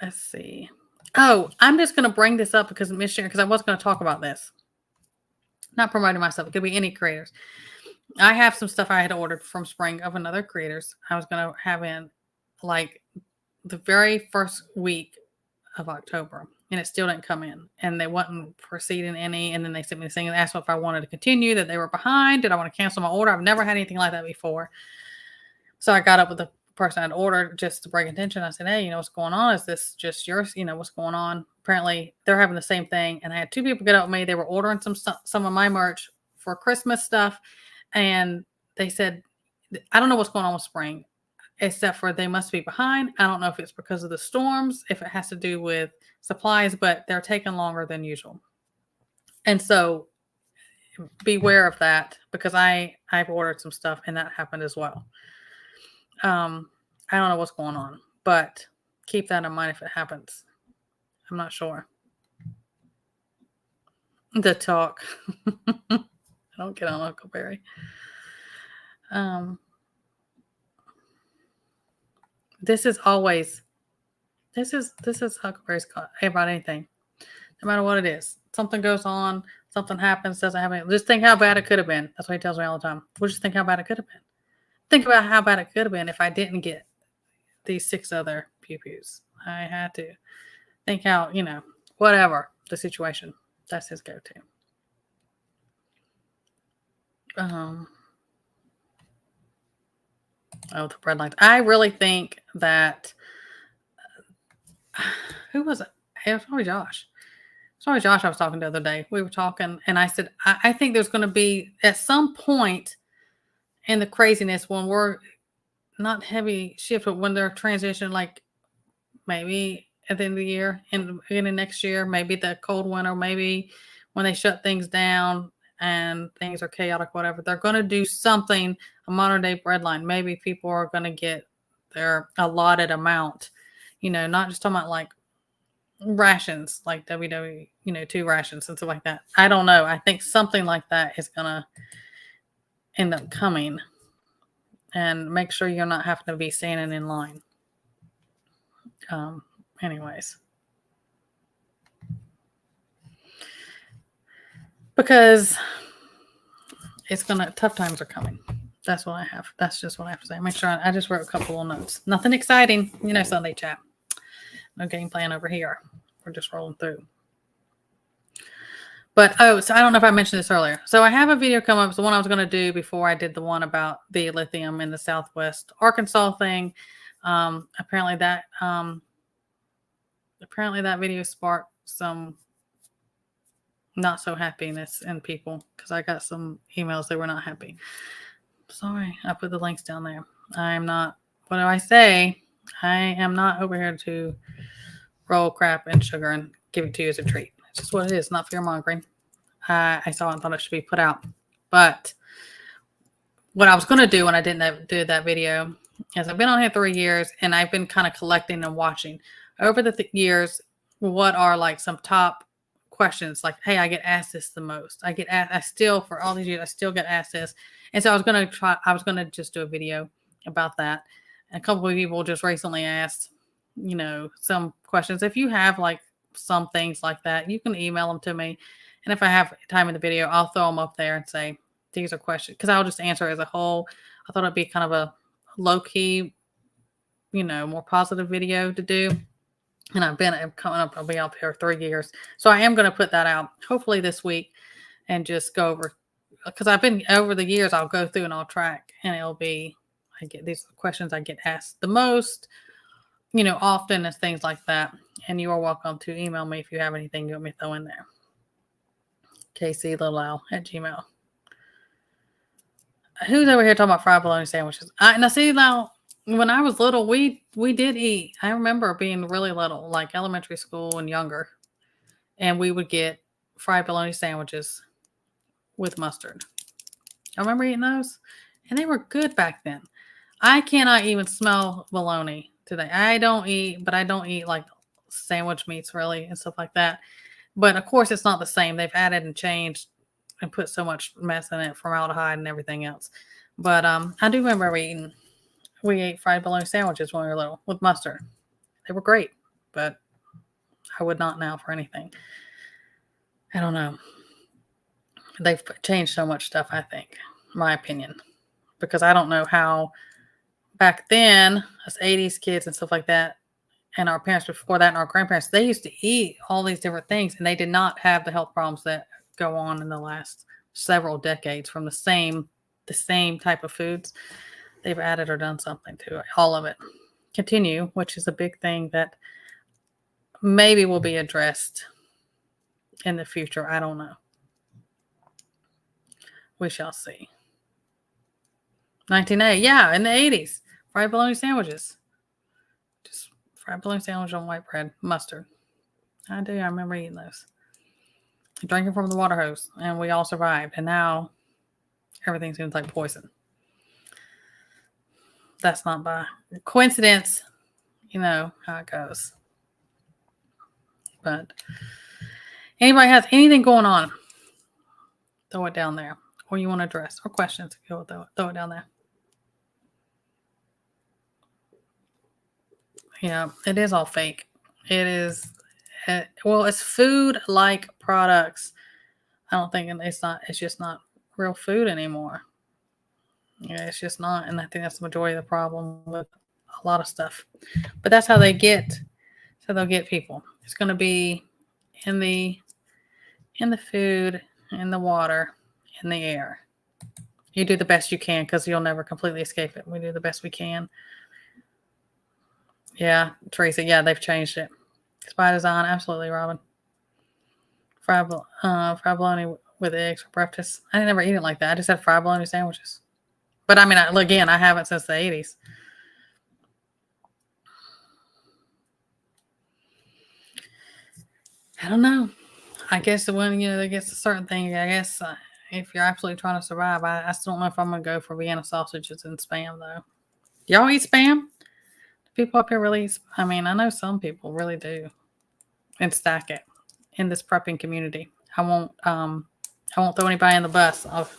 S1: Let's see. Oh, I'm just going to bring this up because Miss Sharon, because I was going to talk about this. Not promoting myself. It could be any creators. I have some stuff I had ordered from Spring of another creators. I was going to have in like the very first week of October, and it still didn't come in, and they wasn't proceeding any. And then they sent me this thing and asked if I wanted to continue, that they were behind. Did I want to cancel my order? I've never had anything like that before. So I got up with the person I'd ordered just to break attention. I said, hey, what's going on? Is this just yours? What's going on? Apparently they're having the same thing. And I had two people get up with me. They were ordering some of my merch for Christmas stuff. And they said, I don't know what's going on with Spring, except for they must be behind. I don't know if it's because of the storms, if it has to do with supplies, but they're taking longer than usual. And so beware of that, because I've ordered some stuff and that happened as well. I don't know what's going on, but keep that in mind if it happens. I'm not sure. The talk. I don't get on Huckleberry. This is Huckleberry's about anything. No matter what it is. Something goes on, Something happens, doesn't happen. Just think how bad it could have been. That's what he tells me all the time. Well, just think how bad it could have been. Think about how bad it could have been if I didn't get these 6 other pew-pews. I had to think how, whatever the situation. That's his go-to. The bread lines. I really think that who was it? It was probably Josh. It's probably Josh I was talking the other day. We were talking, and I said, I think there's going to be at some point in the craziness when we're not heavy shift, but when they're transitioning, like maybe at the end of the year, in the beginning of next year, maybe the cold winter, maybe when they shut things down and things are chaotic, whatever, they're going to do something, a modern day breadline. Maybe people are going to get their allotted amount, not just talking about like rations, like WWE, 2 rations and stuff like that. I don't know. I think something like that is going to end up coming, and make sure you're not having to be standing in line. Anyways. Because tough times are coming. That's what I have. That's just what I have to say. Make sure I just wrote a couple of notes. Nothing exciting, Sunday chat. No game plan over here. We're just rolling through. But, so I don't know if I mentioned this earlier. So I have a video come up. It's the one I was going to do before I did the one about the lithium in the Southwest Arkansas thing. Apparently that video sparked some not so happiness in people, because I got some emails that were not happy. Sorry, I put the links down there. I'm not, what do I say? I am not over here to roll crap and sugar and give it to you as a treat. It's just what it is, not fear mongering. I saw it and thought it should be put out. But what I was going to do when I didn't do that video is I've been on here 3 years, and I've been kind of collecting and watching over the years what are like some top questions. Like, hey, I get asked this the most. For all these years, I still get asked this. And so I was going to just do a video about that. And a couple of people just recently asked, some questions. If you have like some things like that, you can email them to me. And if I have time in the video, I'll throw them up there and say, these are questions, because I'll just answer as a whole. I thought it'd be kind of a low key, more positive video to do. And I'll be up here 3 years. So I am going to put that out hopefully this week and just go over, because I've been over the years, I'll go through and I'll track, and it'll be, I get these questions I get asked the most, often, as things like that. And you are welcome to email me if you have anything you want me to throw in there. KCLittleowl@gmail.com. Who's over here talking about fried bologna sandwiches? Now, when I was little, we did eat. I remember being really little, like elementary school and younger, and we would get fried bologna sandwiches with mustard. I remember eating those, and they were good back then. I cannot even smell bologna today. I don't eat like sandwich meats really and stuff like that. But of course, it's not the same. They've added and changed and put so much mess in it, formaldehyde and everything else. But I do remember we ate fried bologna sandwiches when we were little with mustard. They were great, but I would not now for anything. I don't know. They've changed so much stuff, I think, my opinion, because I don't know how back then, us 80s kids and stuff like that, and our parents before that and our grandparents, they used to eat all these different things, and they did not have the health problems that go on in the last several decades from the same type of foods. They've added or done something to it, all of it. Continue, which is a big thing that maybe will be addressed in the future. I don't know. We shall see. 1980, yeah, in the 80s. Fried bologna sandwiches. Just fried bologna sandwich on white bread, mustard. I remember eating those. Drinking from the water hose, and we all survived. And now everything seems like poison. That's not by coincidence. You know how it goes. But anybody has anything going on, throw it down there. Or you want to address, or questions, throw it down there. Yeah, it is all fake. It is, well, it's food-like products. I don't think it's just not real food anymore. Yeah, it's just not. And I think that's the majority of the problem with a lot of stuff. But that's how they get, so they'll get people. It's going to be in the food, in the water, in the air. You do the best you can because you'll never completely escape it. We do the best we can. Yeah, Teresa. Yeah, they've changed it. It's by design. Absolutely, Robin. Fried bologna with eggs for breakfast. I never eat it like that. I just had fried bologna sandwiches. But I mean, again, I haven't since the 80s. I don't know. I guess when there gets a certain thing, I guess if you're absolutely trying to survive, I still don't know if I'm gonna go for Vienna sausages and spam though. Y'all eat spam? Do people up here really? I mean, I know some people really do, and stack it in this prepping community. I won't throw anybody in the bus of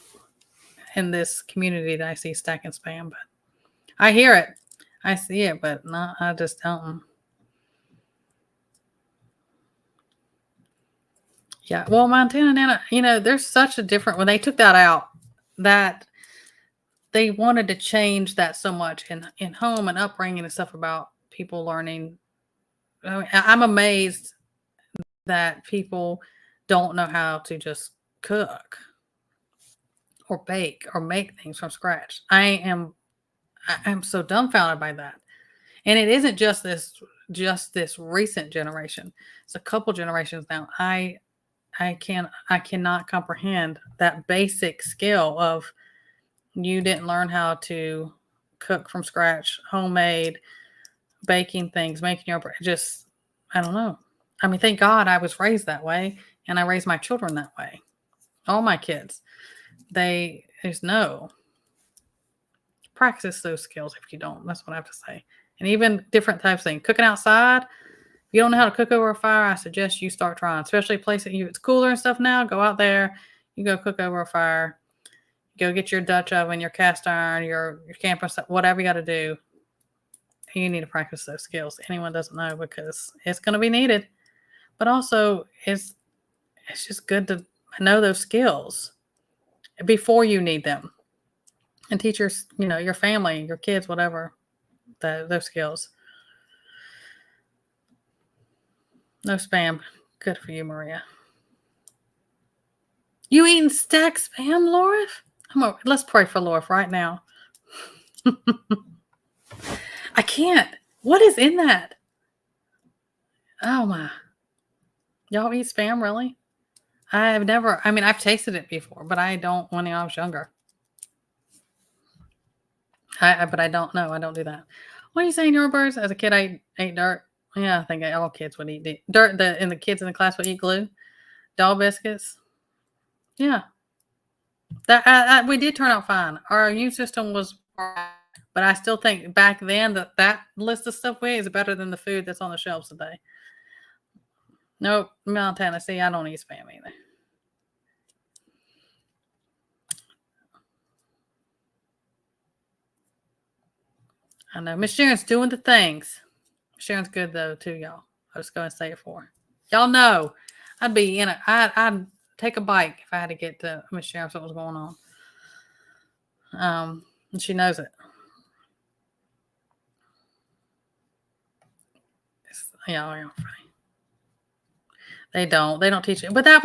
S1: in this community that I see stacking spam, but I hear it, I see it, but I just don't. Yeah, well, Montana, Nana, there's such a different when they took that out, that they wanted to change that so much in home and upbringing and stuff about people learning. I mean, I'm amazed that people don't know how to just cook or bake or make things from scratch. I'm so dumbfounded by that. And it isn't just this recent generation. It's a couple generations now. I cannot comprehend that basic skill of you didn't learn how to cook from scratch, homemade, baking things, making your just I don't know. I mean, thank God I was raised that way, and I raised my children that way. All my kids, there's no practice those skills if you don't. That's what I have to say. And even different types of things. Cooking outside. If you don't know how to cook over a fire, I suggest you start trying. Especially places it's cooler and stuff now. Go out there. You go cook over a fire. Go get your Dutch oven, your cast iron, your camper stuff, whatever you got to do. You need to practice those skills. Anyone doesn't know because it's going to be needed. But also, it's just good to know those skills before you need them, and teach your family, your kids, whatever, those skills. No spam. Good for you, Maria. You eating stacked spam, Laura? Let's pray for Laura right now. I can't. What is in that? Oh my. Y'all eat spam, really? I've tasted it before, but I don't when I was younger. But I don't know. I don't do that. What are you saying, your birds? As a kid, I ate dirt. Yeah, I think all kids would eat dirt. And the kids in the class would eat glue, doll biscuits. Yeah, that we did turn out fine. Our immune system was, but I still think back then that list of stuff we ate is better than the food that's on the shelves today. Nope, Montana. See, I don't eat spam either. I know Miss Sharon's doing the things. Sharon's good though too, y'all. I'll just go and say it for her. Y'all know I'd be in it. I'd take a bike if I had to get to Miss Sharon what was going on. And she knows it. Yeah, they don't teach it. But that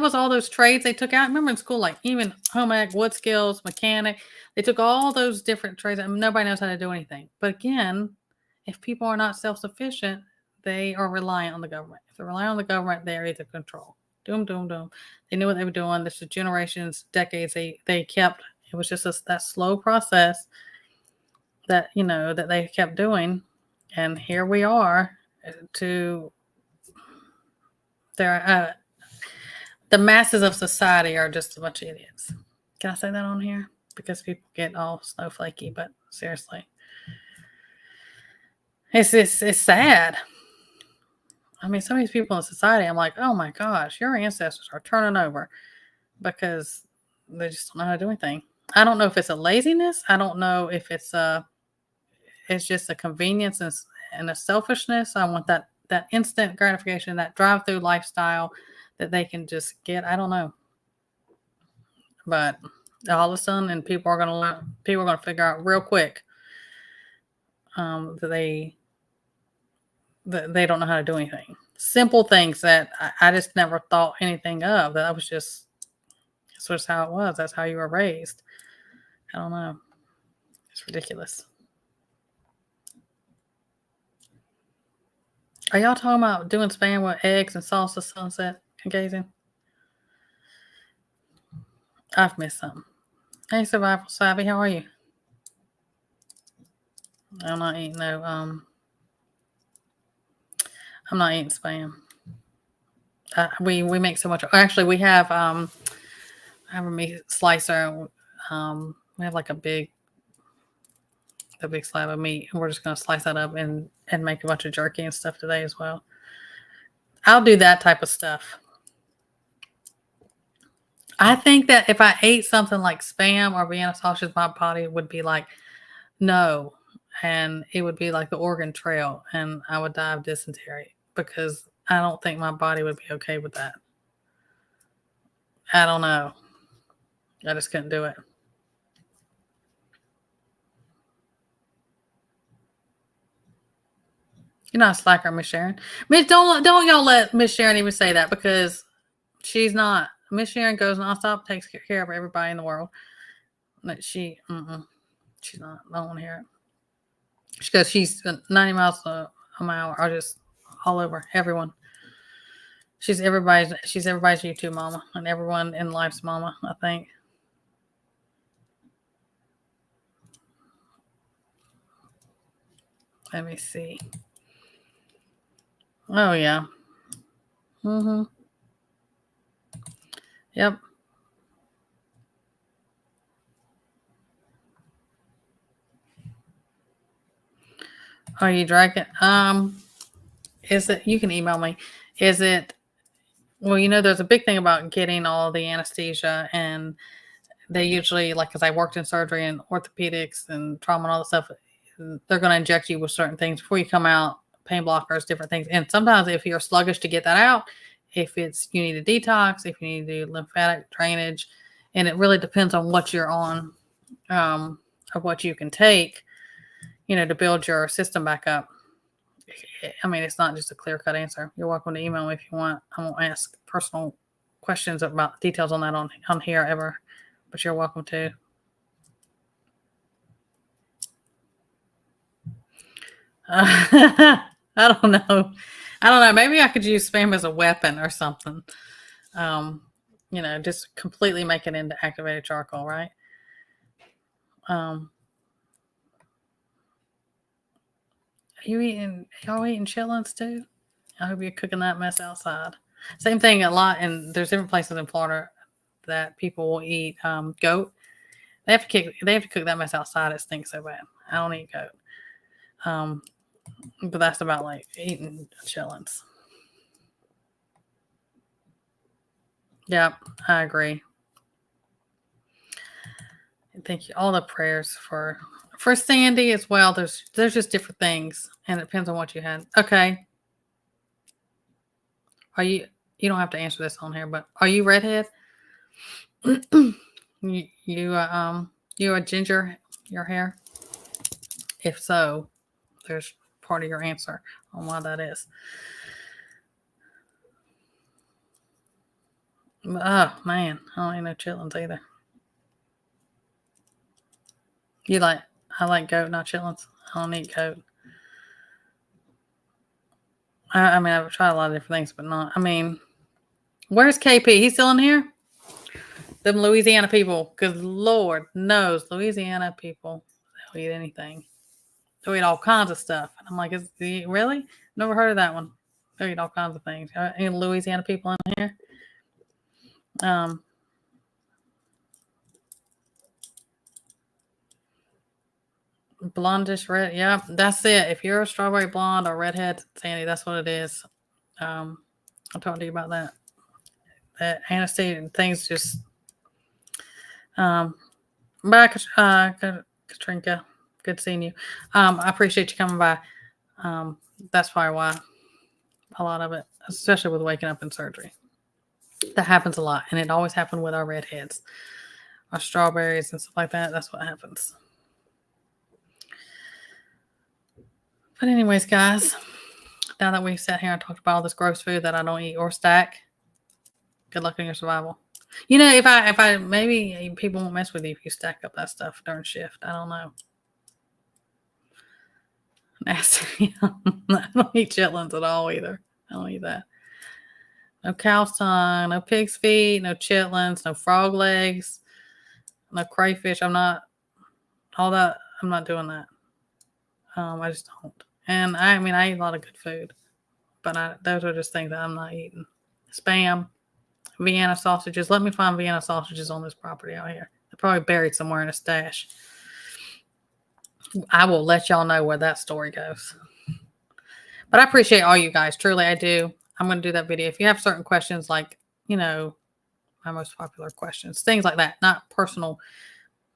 S1: was all those trades they took out. I remember in school, like even home ec, wood skills, mechanic. They took all those different trades. And nobody knows how to do anything. But again, if people are not self-sufficient, they are reliant on the government. If they rely on the government, they're either control. Doom. They knew what they were doing. This is generations, decades. They kept. It was just that slow process that that they kept doing, and here we are. To the masses of society are just a bunch of idiots. Can I say that on here? Because people get all snowflakey, but seriously, it's sad. I mean, some of these people in society, I'm like, oh my gosh, your ancestors are turning over because they just don't know how to do anything. I don't know if it's a laziness. I don't know if it's just a convenience and a selfishness. I want that instant gratification, that drive-through lifestyle that they can just get. I don't know. but all of a sudden, and people are going to figure out real quick that they don't know how to do anything. Simple things that I just never thought anything of. That I was just that's just how it was. That's how you were raised. I don't know. It's ridiculous. Are y'all talking about doing spam with eggs and salsa sunset and gazing? I've missed something. Hey, Survival Savvy, how are you? I'm not eating no. I'm not eating spam. We make so much. Actually, we have I have a meat slicer. We have like a big slab of meat, and we're just gonna slice that up and make a bunch of jerky and stuff today as well. I'll do that type of stuff. I think that if I ate something like spam or Vienna sausage, my body would be like, no, and it would be like the Oregon Trail, and I would die of dysentery because I don't think my body would be okay with that. I don't know. I just couldn't do it. You're not a slacker, Miss Sharon. Miss, don't y'all let Miss Sharon even say that, because she's not. Miss Sharon goes nonstop, takes care of everybody in the world. But she's not. I don't want to hear it. She goes, she's 90 miles a mile, or just all over everyone. She's everybody's YouTube mama, and everyone in life's mama, I think. Let me see. Oh yeah. Yep. Are you drinking? Is it? You can email me. Is it? Well, there's a big thing about getting all the anesthesia, and they usually, like, because I worked in surgery and orthopedics and trauma and all the stuff, they're going to inject you with certain things before you come out, pain blockers, different things. And sometimes if you're sluggish to get that out, if you need a detox, if you need to do lymphatic drainage, and it really depends on what you're on, or what you can take, to build your system back up. I mean, it's not just a clear-cut answer. You're welcome to email me if you want. I won't ask personal questions about details on that on here ever, but you're welcome to. I don't know. Maybe I could use spam as a weapon or something. Just completely make it into activated charcoal, right? Y'all eating chitlins too? I hope you're cooking that mess outside. Same thing a lot, and there's different places in Florida that people will eat goat. They have to cook that mess outside. It stinks so bad. I don't eat goat. But that's about like eating chitlins. Yep, I agree. Thank you. All the prayers for Sandy as well. There's just different things, and it depends on what you had. Okay. Are you? You don't have to answer this on here, but are you redhead? you a ginger? Your hair? If so, there's part of your answer on why that is. Oh man, I don't eat no chitlins either. I like goat, not chitlins. I don't eat goat. I mean, I've tried a lot of different things, but not. I mean, where's KP? He's still in here? Them Louisiana people, because Lord knows Louisiana people, they'll eat anything. They'll eat all kinds of stuff. And I'm like, really? Never heard of that one. They'll eat all kinds of things. Any Louisiana people in here? Blondish red. Yeah, that's it. If you're a strawberry blonde or redhead, Sandy, that's what it is. I'll talk to you about that. That anesthesia and things just. Bye, Katrinka. Good seeing you. I appreciate you coming by. That's probably why a lot of it, especially with waking up in surgery, that happens a lot, and it always happened with our redheads. or strawberries and stuff like that. That's what happens. But anyways, guys, now that we've sat here and talked about all this gross food that I don't eat or stack, good luck in your survival. You know, if I maybe people won't mess with you if you stack up that stuff during shift. I don't know. Nasty. I don't eat chitlins at all either. I don't eat that. No cow's tongue, no pig's feet, no chitlins, no frog legs, no crayfish. I'm not all that. I'm not doing that. I just don't. And I mean, I eat a lot of good food, but those are just things that I'm not eating. Spam, Vienna sausages. Let me find Vienna sausages on this property out here. They're probably buried somewhere in a stash. I will let y'all know where that story goes. But I appreciate all you guys. Truly, I do. I'm going to do that video. If you have certain questions, like, you know, my most popular questions, things like that, not personal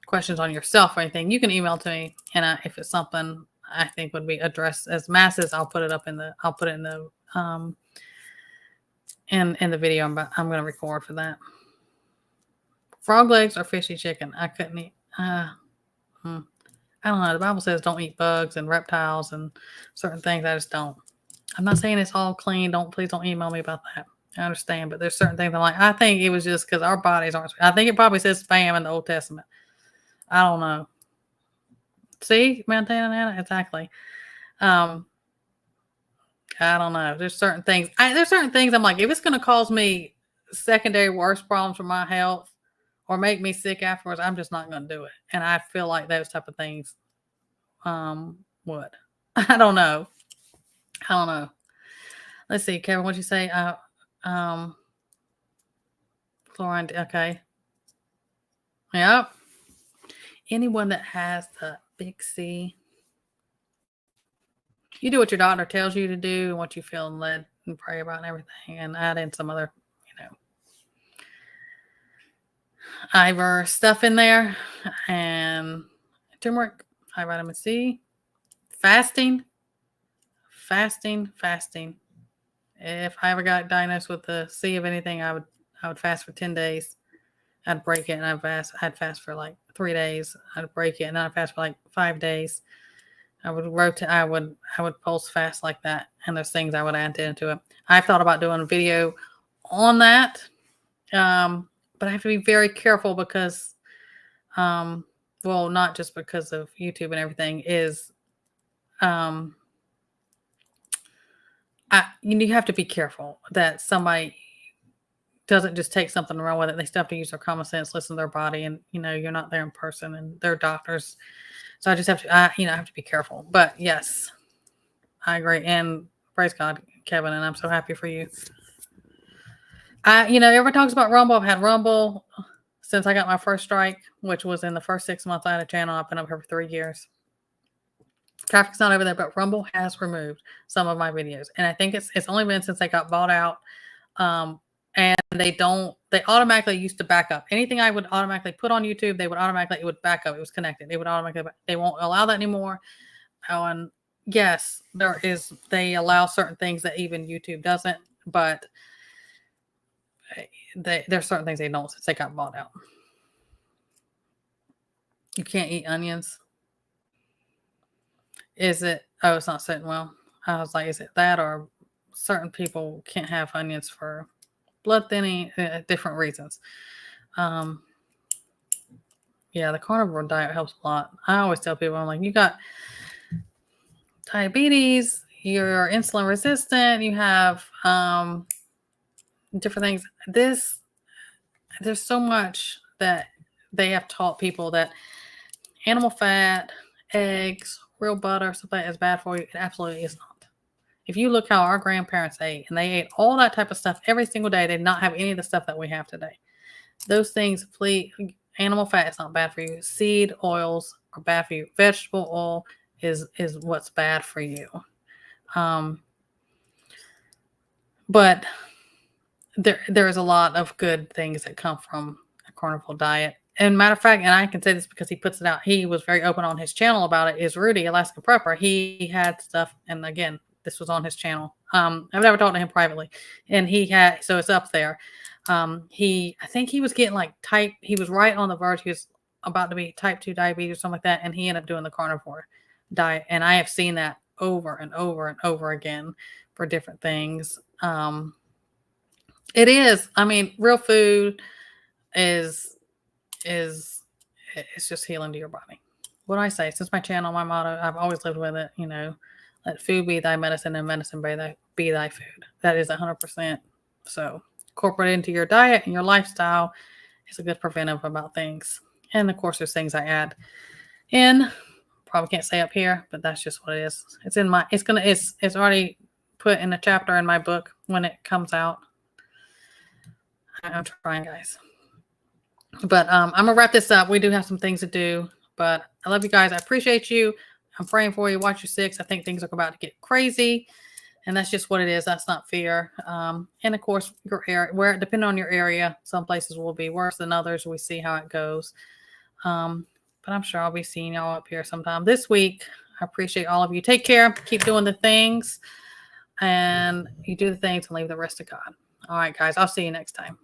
S1: questions on yourself or anything, you can email to me. And if it's something I think would be addressed as masses, I'll put it up in the, I'll put it in the, in the video I'm going to record for that. Frog legs or fishy chicken. I couldn't eat. I don't know. The Bible says don't eat bugs and reptiles and certain things. I just don't. I'm not saying it's all clean. Please don't email me about that. I understand, but there's certain things I'm like, I think it was just because our bodies aren't. I think it probably says spam in the Old Testament. I don't know. See, Montana, exactly. I don't know. There's certain things. There's certain things I'm like, if it's going to cause me secondary worse problems for my health or make me sick afterwards, I'm just not going to do it. And I feel like those type of things would. I don't know. Let's see, Kevin, what'd you say? Fluorine, okay. Yep. Anyone that has the big C, you do what your doctor tells you to do and what you feel and led and pray about and everything, and add in some other, Iver stuff in there, and turmeric, high vitamin C, fasting. If I ever got diagnosed with the C of anything, I would fast for 10 days. I'd break it, and I'd fast for like 3 days. I'd break it, and then I'd fast for like 5 days. I would rotate. I would pulse fast like that, and there's things I would add into it. I've thought about doing a video on that, but I have to be very careful because, well, not just because of YouTube and everything, is you have to be careful that somebody doesn't just take something and run with it. They still have to use their common sense, listen to their body, and you're not there in person, and they're doctors. So I just have to, I have to be careful. But yes, I agree. And praise God, Kevin, and I'm so happy for you. Everyone talks about Rumble. I've had Rumble since I got my first strike, which was in the first 6 months I had a channel. I've been up here for 3 years. Traffic's not over there, but Rumble has removed some of my videos. And I think it's only been since they got bought out. And they automatically used to back up. Anything I would automatically put on YouTube, it would back up. It was connected. They won't allow that anymore. Oh, and yes, they allow certain things that even YouTube doesn't, but there's certain things they don't since they got bought out. You can't eat onions. Is it? Oh, it's not sitting well. I was like, is it that, or certain people can't have onions for blood thinning, different reasons. Yeah, the carnivore diet helps a lot. I always tell people, I'm like, you got diabetes, you're insulin resistant, you have different things. There's so much that they have taught people that animal fat, eggs, real butter, stuff like that is bad for you. It absolutely is not. If you look how our grandparents ate, and they ate all that type of stuff every single day, they did not have any of the stuff that we have today. Those things, animal fat is not bad for you. Seed oils are bad for you. Vegetable oil is what's bad for you. But there is a lot of good things that come from a carnivore diet. And matter of fact, and I can say this because he puts it out, he was very open on his channel about it, is Rudy, Alaska Prepper. He had stuff, and again, this was on his channel. I've never talked to him privately, and so it's up there. I think he was getting like he was right on the verge. He was about to be type 2 diabetes or something like that. And he ended up doing the carnivore diet. And I have seen that over and over and over again for different things. It is, I mean, real food is it's just healing to your body. What do I say? Since my channel, my motto, I've always lived with it, let food be thy medicine and medicine be thy food. That is 100%. So incorporate into your diet and your lifestyle is a good preventive about things. And of course, there's things I add in. Probably can't say up here, but that's just what it is. It's in my, it's already put in a chapter in my book when it comes out. I'm trying, guys. But I'm gonna wrap this up. We do have some things to do, but I love you guys. I appreciate you. I'm praying for you. Watch your six. I think things are about to get crazy, and that's just what it is. That's not fear. And of course, your area, where depending on your area, some places will be worse than others. We see how it goes. But I'm sure I'll be seeing y'all up here sometime this week. I appreciate all of you. Take care. Keep doing the things, and you do the things and leave the rest to God. All right, guys. I'll see you next time.